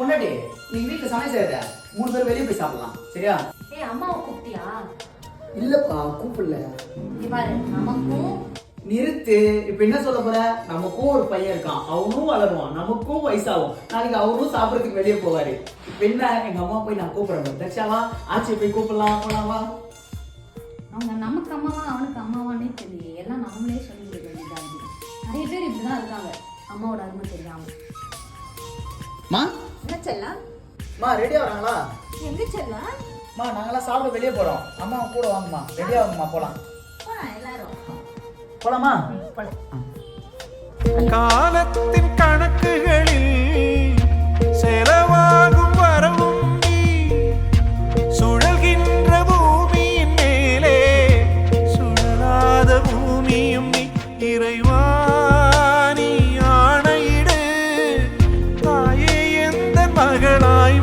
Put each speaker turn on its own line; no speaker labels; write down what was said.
பொண்டாட்டி நீங்க வீட்டுல சமையல் செய்யற 3 பேர் வெளியே போய் சாப்பிடலாம் சரியா?
அம்மாவை கூப்பிட்டியா?
இல்லப்பா கூப்பிடல.
பாரு நமக்கும்
நிறுத்து. இப்ப என்ன சொல்ல போற? நமக்கும் ஒரு பையன் இருக்கான், அவனும் வளருவான், நமக்கும் வயசாகும், நாளைக்கு அவரும் சாப்பிடறதுக்கு வெளியே போவாரு. இப்ப என்ன எங்க அம்மா போய் நான் கூப்பிடுறேன். தக்ஷாவா ஆச்சி போய் கூப்பிடலாம் போலாமா?
அவங்க நமக்கு அம்மாவா அவனுக்கு அம்மாவானே தெரியல, எல்லாம் நம்மளே சொல்லி வேண்டியதா இருக்கு. நிறைய பேர் இப்படிதான் இருக்காங்க, அம்மாவோட அருமை தெரியாம.
மா
என்ன செல்லம்?
மா ரெடி ஆகுறாங்களா?
எங்க செல்லம்?
மா நாங்கெல்லாம் சாப்பிட வெளியே போறோம், அம்மா கூட வாங்கம்மா. ரெடி ஆகுங்கம்மா, போலாம்.
எல்லாரும்
போலாமா?
காலத்தின் கணக்குகளில் செலவாகும் வரவும் நீ சுழல்கின்ற பூமியின் மேலே சுழலாத பூமியும் நீ இறைவாணி ஆணையிடு தாயே எந்த மகளாய்